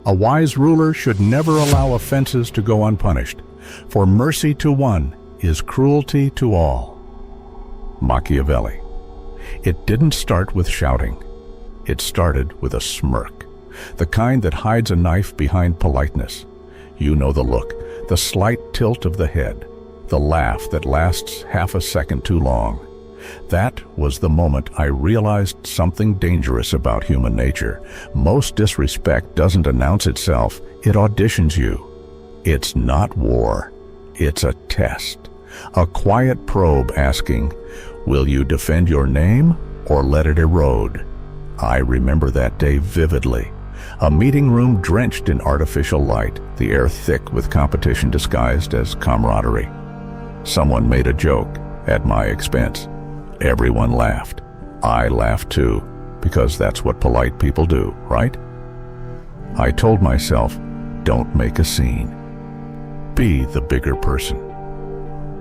A wise ruler should never allow offenses to go unpunished, for mercy to one is cruelty to all. Machiavelli. It didn't start with shouting. It started with a smirk, the kind that hides a knife behind politeness. You know the look, the slight tilt of the head, the laugh that lasts half a second too long. That was the moment I realized something dangerous about human nature. Most disrespect doesn't announce itself, it auditions you. It's not war, it's a test. A quiet probe asking, will you defend your name or let it erode? I remember that day vividly. A meeting room drenched in artificial light, the air thick with competition disguised as camaraderie. Someone made a joke at my expense. Everyone laughed. I laughed too, because that's what polite people do, right? I told myself, don't make a scene. Be the bigger person.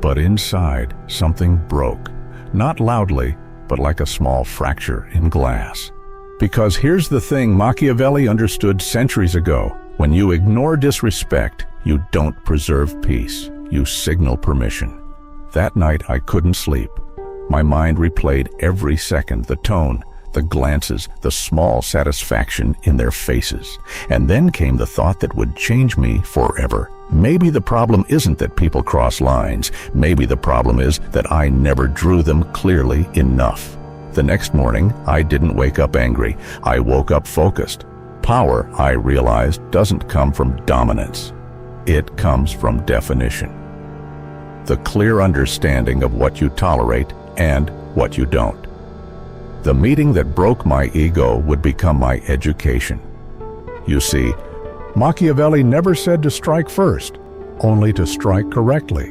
But inside, something broke. Not loudly, but like a small fracture in glass. Because here's the thing Machiavelli understood centuries ago. When you ignore disrespect, you don't preserve peace. You signal permission. That night, I couldn't sleep. My mind replayed every second, the tone, the glances, the small satisfaction in their faces. And then came the thought that would change me forever. Maybe the problem isn't that people cross lines. Maybe the problem is that I never drew them clearly enough. The next morning, I didn't wake up angry. I woke up focused. Power, I realized, doesn't come from dominance. It comes from definition. The clear understanding of what you tolerate and what you don't. The meeting that broke my ego would become my education. You see, Machiavelli never said to strike first, only to strike correctly.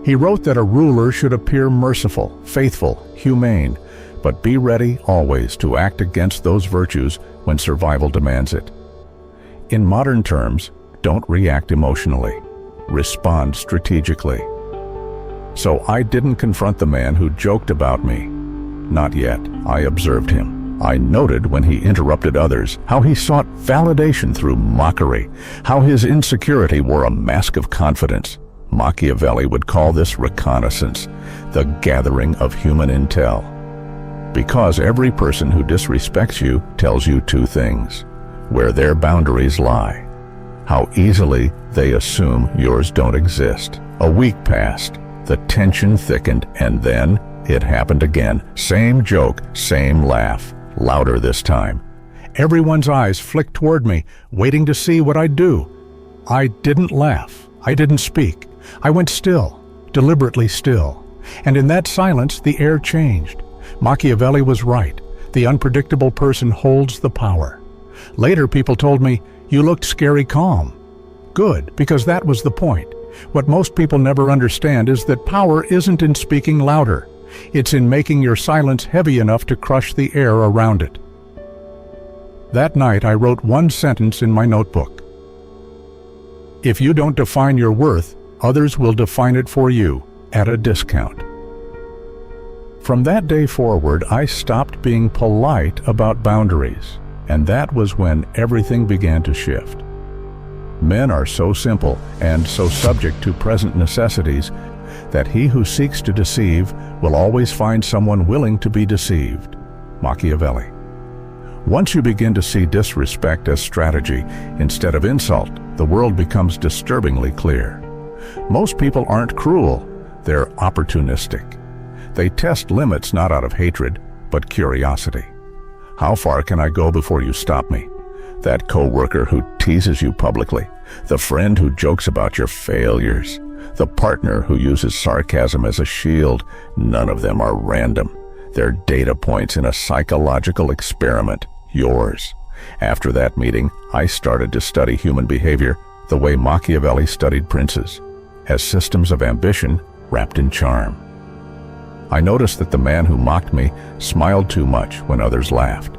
He wrote that a ruler should appear merciful, faithful, humane, but be ready always to act against those virtues when survival demands it. In modern terms, don't react emotionally. Respond strategically. So I didn't confront the man who joked about me. Not yet. I observed him. I noted when he interrupted others, how he sought validation through mockery, how his insecurity wore a mask of confidence. Machiavelli would call this reconnaissance, the gathering of human intel. Because every person who disrespects you tells you two things: where their boundaries lie, how easily they assume yours don't exist. A week passed. The tension thickened, and then it happened again. Same joke, same laugh, louder this time. Everyone's eyes flicked toward me, waiting to see what I'd do. I didn't laugh. I didn't speak. I went still, deliberately still. And in that silence, the air changed. Machiavelli was right. The unpredictable person holds the power. Later, people told me, you looked scary calm. Good, because that was the point. What most people never understand is that power isn't in speaking louder. It's in making your silence heavy enough to crush the air around it. That night, I wrote one sentence in my notebook. If you don't define your worth, others will define it for you at a discount. From that day forward, I stopped being polite about boundaries, and that was when everything began to shift. Men are so simple and so subject to present necessities that he who seeks to deceive will always find someone willing to be deceived. Machiavelli. Once you begin to see disrespect as strategy instead of insult, the world becomes disturbingly clear. Most people aren't cruel, they're opportunistic. They test limits not out of hatred, but curiosity. How far can I go before you stop me? That coworker who teases you publicly, the friend who jokes about your failures, the partner who uses sarcasm as a shield, none of them are random. They're data points in a psychological experiment, yours. After that meeting, I started to study human behavior the way Machiavelli studied princes, as systems of ambition wrapped in charm. I noticed that the man who mocked me smiled too much when others laughed.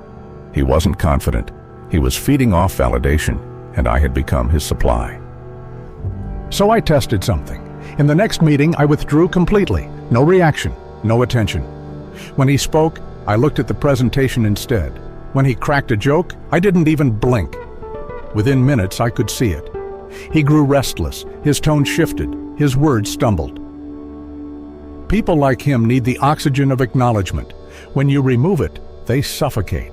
He wasn't confident. He was feeding off validation, and I had become his supply. So I tested something. In the next meeting, I withdrew completely. No reaction, no attention. When he spoke, I looked at the presentation instead. When he cracked a joke, I didn't even blink. Within minutes, I could see it. He grew restless, his tone shifted, his words stumbled. People like him need the oxygen of acknowledgement. When you remove it, they suffocate.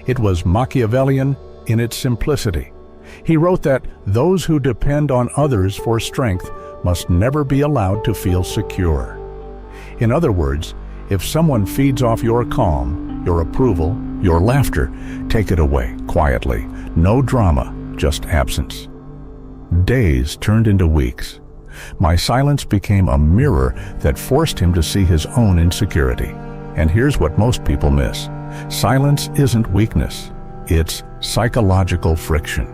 It was Machiavellian in its simplicity. He wrote that those who depend on others for strength must never be allowed to feel secure. In other words, if someone feeds off your calm, your approval, your laughter, take it away, quietly. No drama, just absence. Days turned into weeks. My silence became a mirror that forced him to see his own insecurity. And here's what most people miss. Silence isn't weakness. It's psychological friction.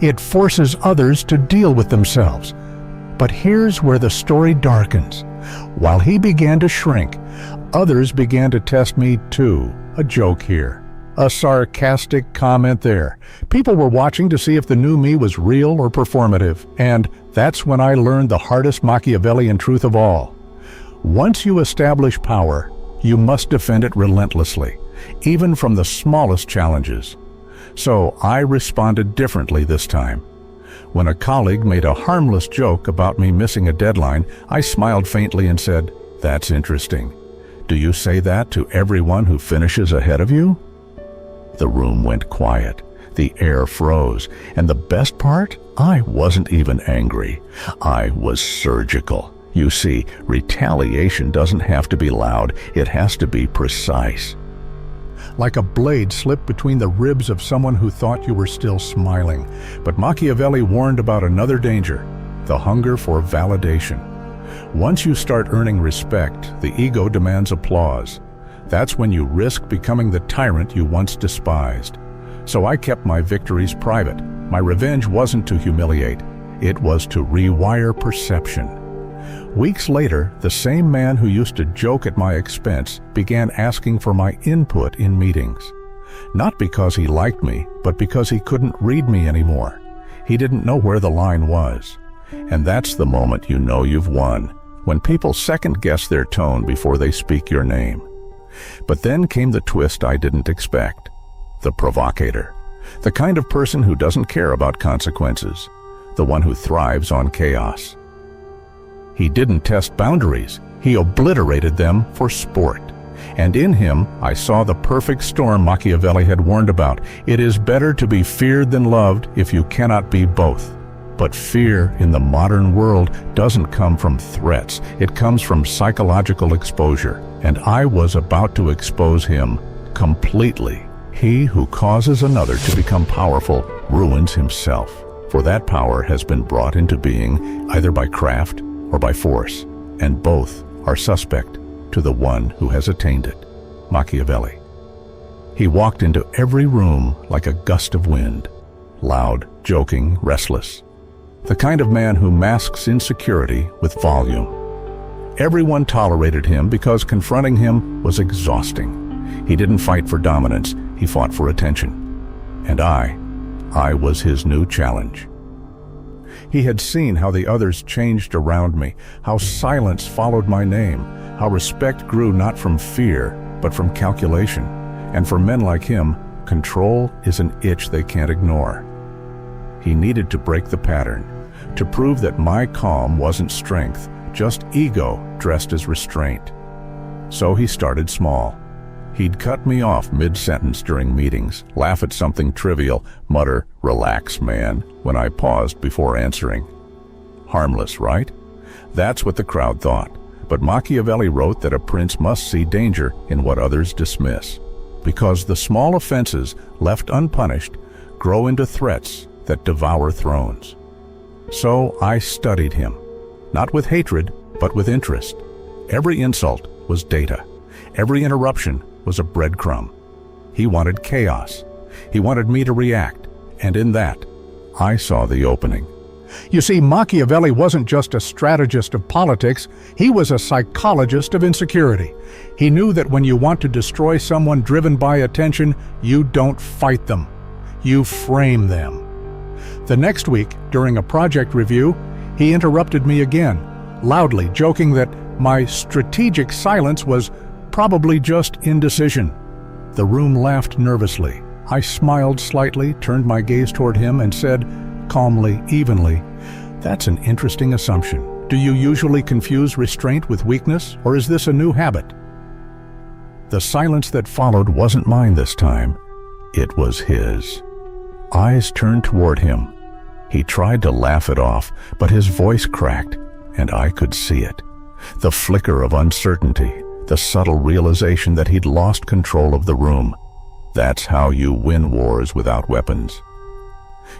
It forces others to deal with themselves. But here's where the story darkens. While he began to shrink, others began to test me too. A joke here, a sarcastic comment there. People were watching to see if the new me was real or performative. And that's when I learned the hardest Machiavellian truth of all. Once you establish power, you must defend it relentlessly, even from the smallest challenges. So I responded differently this time. When a colleague made a harmless joke about me missing a deadline, I smiled faintly and said, "That's interesting. Do you say that to everyone who finishes ahead of you?" The room went quiet. The air froze. And the best part? I wasn't even angry. I was surgical. You see, retaliation doesn't have to be loud. It has to be precise. Like a blade slipped between the ribs of someone who thought you were still smiling. But Machiavelli warned about another danger, the hunger for validation. Once you start earning respect, the ego demands applause. That's when you risk becoming the tyrant you once despised. So I kept my victories private. My revenge wasn't to humiliate. It was to rewire perception. Weeks later, the same man who used to joke at my expense began asking for my input in meetings. Not because he liked me, but because he couldn't read me anymore. He didn't know where the line was. And that's the moment you know you've won, when people second-guess their tone before they speak your name. But then came the twist I didn't expect. The provocator. The kind of person who doesn't care about consequences. The one who thrives on chaos. He didn't test boundaries. He obliterated them for sport. And in him, I saw the perfect storm Machiavelli had warned about. It is better to be feared than loved if you cannot be both. But fear in the modern world doesn't come from threats. It comes from psychological exposure. And I was about to expose him completely. He who causes another to become powerful ruins himself. For that power has been brought into being either by craft or by force, and both are suspect to the one who has attained it, Machiavelli. He walked into every room like a gust of wind, loud, joking, restless. The kind of man who masks insecurity with volume. Everyone tolerated him because confronting him was exhausting. He didn't fight for dominance, he fought for attention. And I was his new challenge. He had seen how the others changed around me, how silence followed my name, how respect grew not from fear, but from calculation. And for men like him, control is an itch they can't ignore. He needed to break the pattern, to prove that my calm wasn't strength, just ego dressed as restraint. So he started small. He'd cut me off mid-sentence during meetings, laugh at something trivial, mutter, "Relax, man," when I paused before answering. Harmless, right? That's what the crowd thought. But Machiavelli wrote that a prince must see danger in what others dismiss, because the small offenses left unpunished grow into threats that devour thrones. So I studied him, not with hatred, but with interest. Every insult was data. Every interruption was a breadcrumb. He wanted chaos. He wanted me to react, and in that, I saw the opening. You see, Machiavelli wasn't just a strategist of politics, he was a psychologist of insecurity. He knew that when you want to destroy someone driven by attention, you don't fight them. You frame them. The next week, during a project review, he interrupted me again, loudly joking that my strategic silence was probably just indecision. The room laughed nervously. I smiled slightly, turned my gaze toward him, and said, calmly, evenly, "That's an interesting assumption. Do you usually confuse restraint with weakness, or is this a new habit?" The silence that followed wasn't mine this time. It was his. Eyes turned toward him. He tried to laugh it off, but his voice cracked, and I could see it. The flicker of uncertainty, the subtle realization that he'd lost control of the room. That's how you win wars without weapons.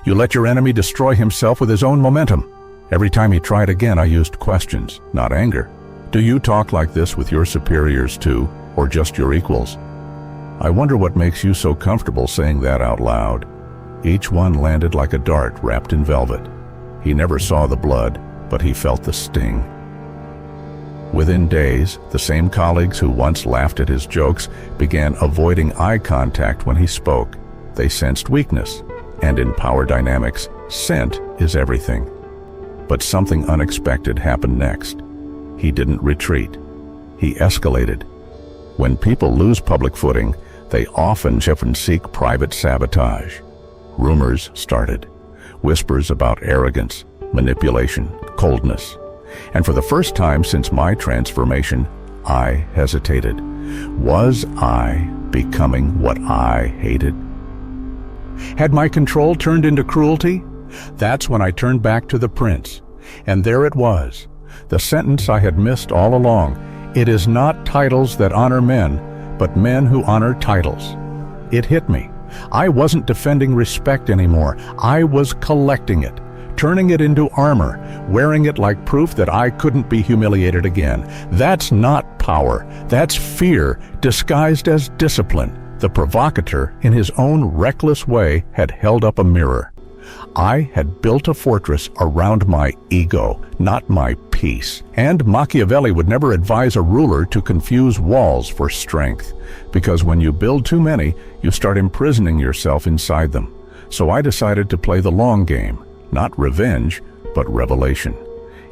You let your enemy destroy himself with his own momentum. Every time he tried again, I used questions, not anger. Do you talk like this with your superiors too, or just your equals? I wonder what makes you so comfortable saying that out loud. Each one landed like a dart wrapped in velvet. He never saw the blood, but he felt the sting. Within days, the same colleagues who once laughed at his jokes began avoiding eye contact when he spoke. They sensed weakness, and in power dynamics, scent is everything. But something unexpected happened next. He didn't retreat. He escalated. When people lose public footing, they often seek private sabotage. Rumors started. Whispers about arrogance, manipulation, coldness. And for the first time since my transformation, I hesitated. Was I becoming what I hated? Had my control turned into cruelty? That's when I turned back to the prince. And there it was, the sentence I had missed all along. It is not titles that honor men, but men who honor titles. It hit me. I wasn't defending respect anymore. I was collecting it, turning it into armor, wearing it like proof that I couldn't be humiliated again. That's not power. That's fear disguised as discipline. The provocateur, in his own reckless way, had held up a mirror. I had built a fortress around my ego, not my peace. And Machiavelli would never advise a ruler to confuse walls for strength, because when you build too many, you start imprisoning yourself inside them. So I decided to play the long game, not revenge, but revelation.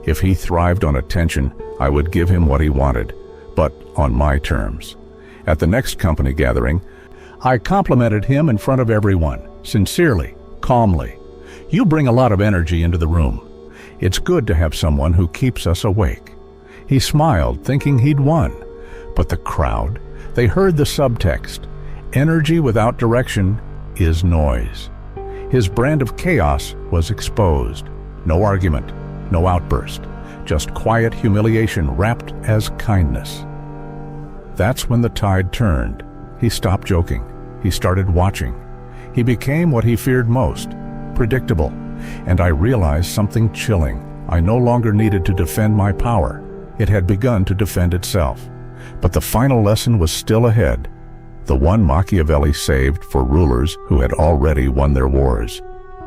If he thrived on attention, I would give him what he wanted, but on my terms. At the next company gathering, I complimented him in front of everyone, sincerely, calmly. You bring a lot of energy into the room. It's good to have someone who keeps us awake. He smiled, thinking he'd won. But the crowd, they heard the subtext. Energy without direction is noise. His brand of chaos was exposed. No argument, no outburst, just quiet humiliation wrapped as kindness. That's when the tide turned. He stopped joking. He started watching. He became what he feared most, predictable. And I realized something chilling. I no longer needed to defend my power. It had begun to defend itself. But the final lesson was still ahead. The one Machiavelli saved for rulers who had already won their wars.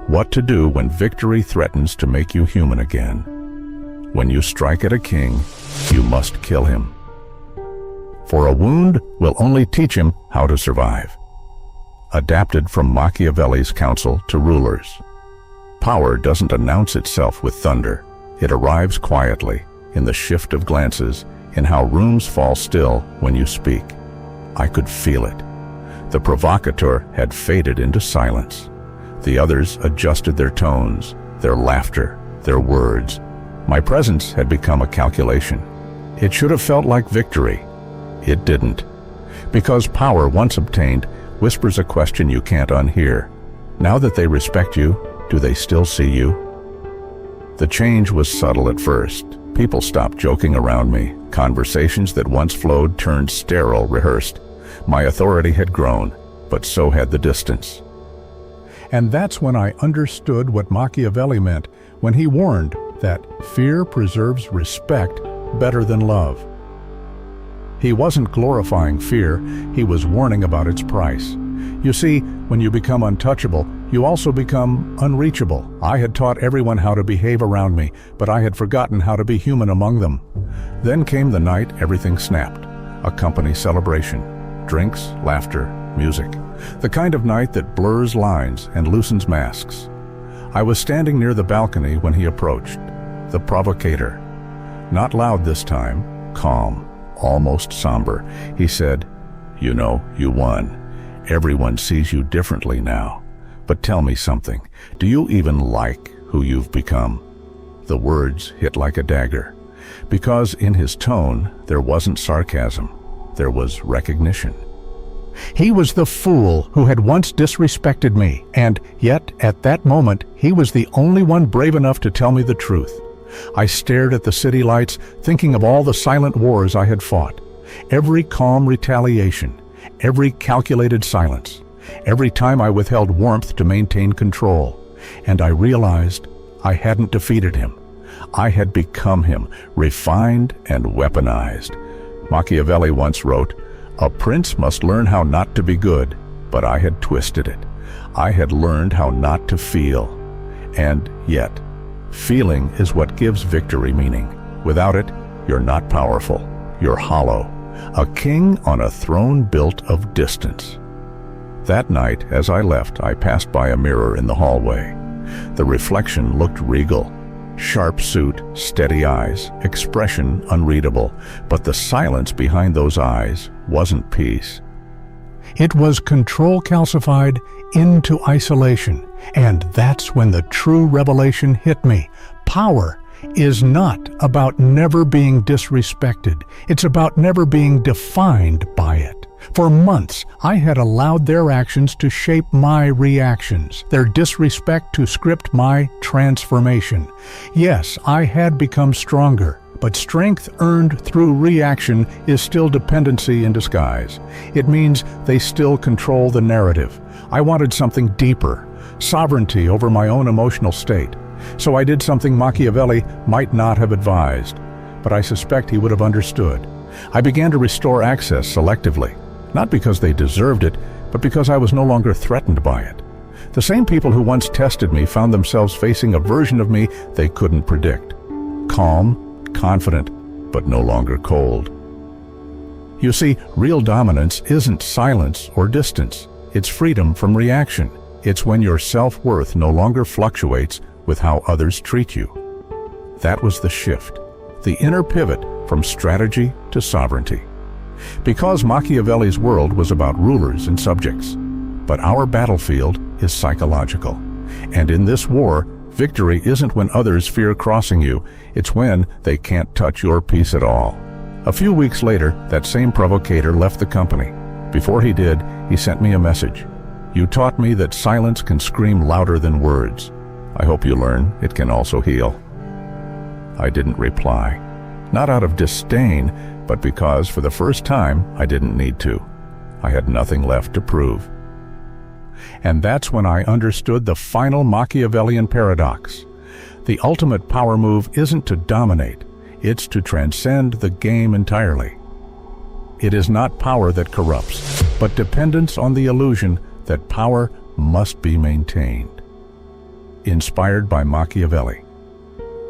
What to do when victory threatens to make you human again. When you strike at a king, you must kill him. For a wound will only teach him how to survive. Adapted from Machiavelli's counsel to rulers. Power doesn't announce itself with thunder. It arrives quietly, in the shift of glances, in how rooms fall still when you speak. I could feel it. The provocateur had faded into silence. The others adjusted their tones, their laughter, their words. My presence had become a calculation. It should have felt like victory. It didn't. Because power, once obtained, whispers a question you can't unhear. Now that they respect you, do they still see you? The change was subtle at first. People stopped joking around me. Conversations that once flowed turned sterile, rehearsed. My authority had grown, but so had the distance. And that's when I understood what Machiavelli meant when he warned that fear preserves respect better than love. He wasn't glorifying fear, he was warning about its price. You see, when you become untouchable, you also become unreachable. I had taught everyone how to behave around me, but I had forgotten how to be human among them. Then came the night everything snapped. A company celebration. Drinks, laughter, music. The kind of night that blurs lines and loosens masks. I was standing near the balcony when he approached. The Provocator. Not loud this time, calm, almost somber. He said, "You know, you won. Everyone sees you differently now. But tell me something. Do you even like who you've become?" The words hit like a dagger, because in his tone there wasn't sarcasm, there was recognition. He was the fool who had once disrespected me, and yet at that moment he was the only one brave enough to tell me the truth. I stared at the city lights, thinking of all the silent wars I had fought, every calm retaliation, every calculated silence, every time I withheld warmth to maintain control, and I realized I hadn't defeated him. I had become him, refined and weaponized. Machiavelli once wrote, "A prince must learn how not to be good," but I had twisted it. I had learned how not to feel. And yet, feeling is what gives victory meaning. Without it, you're not powerful. You're hollow. A king on a throne built of distance. That night, as I left, I passed by a mirror in the hallway. The reflection looked regal. Sharp suit, steady eyes, expression unreadable, but the silence behind those eyes wasn't peace. It was control calcified into isolation, and that's when the true revelation hit me. Power is not about never being disrespected. It's about never being defined by it. For months, I had allowed their actions to shape my reactions, their disrespect to script my transformation. Yes, I had become stronger, but strength earned through reaction is still dependency in disguise. It means they still control the narrative. I wanted something deeper, sovereignty over my own emotional state. So I did something Machiavelli might not have advised, but I suspect he would have understood. I began to restore access selectively. Not because they deserved it, but because I was no longer threatened by it. The same people who once tested me found themselves facing a version of me they couldn't predict. Calm, confident, but no longer cold. You see, real dominance isn't silence or distance. It's freedom from reaction. It's when your self-worth no longer fluctuates with how others treat you. That was the shift, the inner pivot from strategy to sovereignty. Because Machiavelli's world was about rulers and subjects, but our battlefield is psychological. And in this war, victory isn't when others fear crossing you, it's when they can't touch your peace at all. A few weeks later, that same provocator left the company. Before he did, he sent me a message. "You taught me that silence can scream louder than words. I hope you learn it can also heal." I didn't reply, not out of disdain, but because for the first time I didn't need to. I had nothing left to prove. And that's when I understood the final Machiavellian paradox. The ultimate power move isn't to dominate, it's to transcend the game entirely. It is not power that corrupts, but dependence on the illusion that power must be maintained. Inspired by Machiavelli.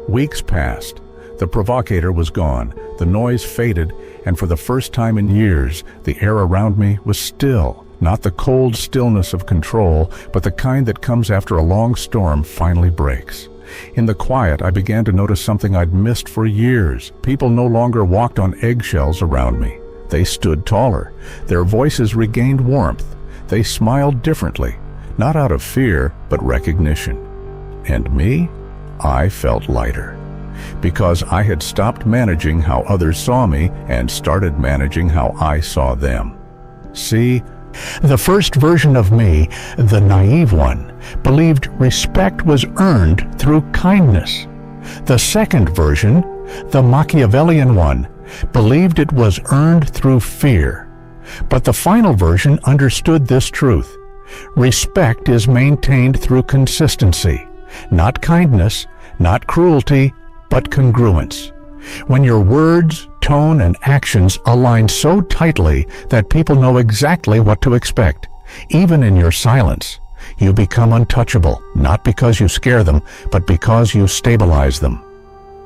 Weeks passed. The provocator was gone, the noise faded, and for the first time in years, the air around me was still, not the cold stillness of control, but the kind that comes after a long storm finally breaks. In the quiet, I began to notice something I'd missed for years. People no longer walked on eggshells around me. They stood taller. Their voices regained warmth. They smiled differently, not out of fear, but recognition. And me? I felt lighter. Because I had stopped managing how others saw me and started managing how I saw them. See, the first version of me, the naive one, believed respect was earned through kindness. The second version, the Machiavellian one, believed it was earned through fear. But the final version understood this truth. Respect is maintained through consistency, not kindness, not cruelty, but congruence. When your words, tone, and actions align so tightly that people know exactly what to expect, even in your silence, you become untouchable, not because you scare them, but because you stabilize them.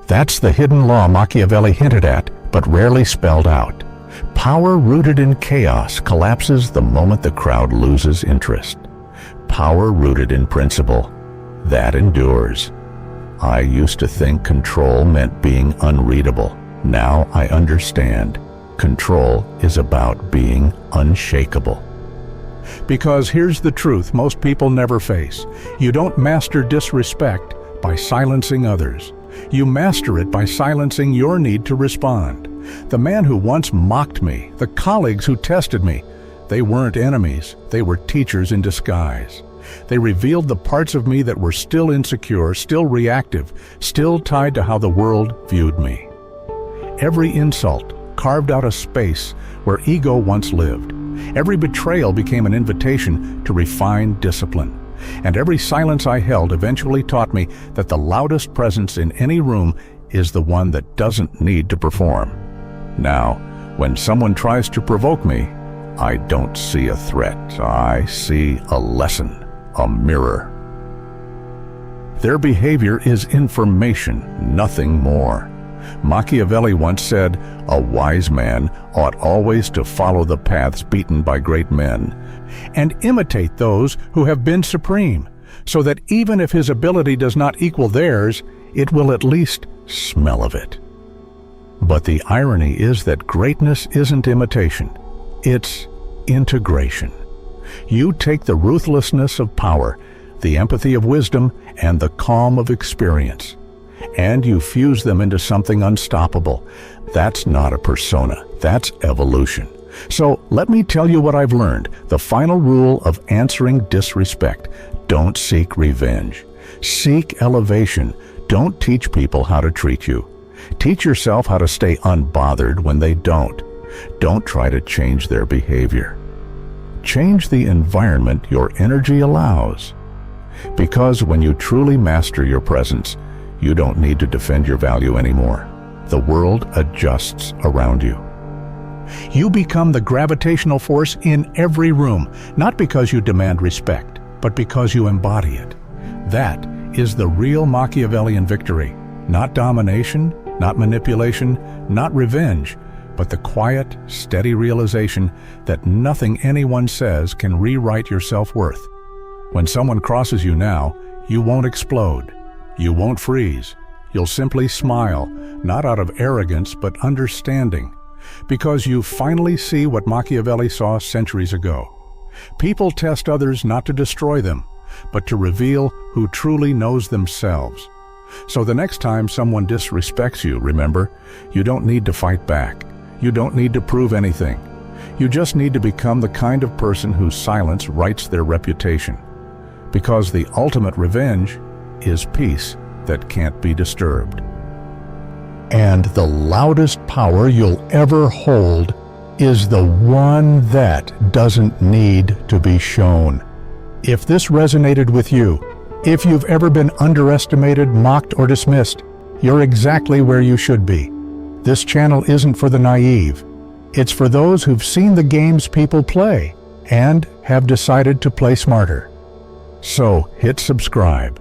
That's the hidden law Machiavelli hinted at, but rarely spelled out. Power rooted in chaos collapses the moment the crowd loses interest. Power rooted in principle, that endures. I used to think control meant being unreadable. Now I understand. Control is about being unshakable. Because here's the truth most people never face. You don't master disrespect by silencing others. You master it by silencing your need to respond. The man who once mocked me, the colleagues who tested me, they weren't enemies, they were teachers in disguise. They revealed the parts of me that were still insecure, still reactive, still tied to how the world viewed me. Every insult carved out a space where ego once lived. Every betrayal became an invitation to refine discipline. And every silence I held eventually taught me that the loudest presence in any room is the one that doesn't need to perform. Now, when someone tries to provoke me, I don't see a threat. I see a lesson, a mirror. Their behavior is information, nothing more. Machiavelli once said, "A wise man ought always to follow the paths beaten by great men, and imitate those who have been supreme, so that even if his ability does not equal theirs, it will at least smell of it." But the irony is that greatness isn't imitation, it's integration. You take the ruthlessness of power, the empathy of wisdom, and the calm of experience, and you fuse them into something unstoppable. That's not a persona, that's evolution. So let me tell you what I've learned. The final rule of answering disrespect: don't seek revenge. Seek elevation. Don't teach people how to treat you. Teach yourself how to stay unbothered when they don't. Don't try to change their behavior. Change the environment your energy allows. Because when you truly master your presence, you don't need to defend your value anymore. The world adjusts around you. You become the gravitational force in every room, not because you demand respect, but because you embody it. That is the real Machiavellian victory. Not domination, not manipulation, not revenge, but the quiet, steady realization that nothing anyone says can rewrite your self-worth. When someone crosses you now, you won't explode. You won't freeze. You'll simply smile, not out of arrogance, but understanding. Because you finally see what Machiavelli saw centuries ago. People test others not to destroy them, but to reveal who truly knows themselves. So the next time someone disrespects you, remember, you don't need to fight back. You don't need to prove anything. You just need to become the kind of person whose silence writes their reputation. Because the ultimate revenge is peace that can't be disturbed. And the loudest power you'll ever hold is the one that doesn't need to be shown. If this resonated with you, if you've ever been underestimated, mocked, or dismissed, you're exactly where you should be. This channel isn't for the naive. It's for those who've seen the games people play and have decided to play smarter. So hit subscribe.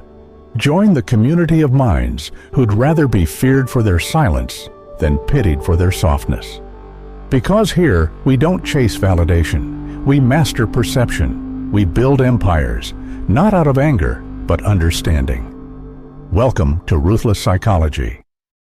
Join the community of minds who'd rather be feared for their silence than pitied for their softness. Because here, we don't chase validation. We master perception. We build empires, not out of anger, but understanding. Welcome to Ruthless Psychology.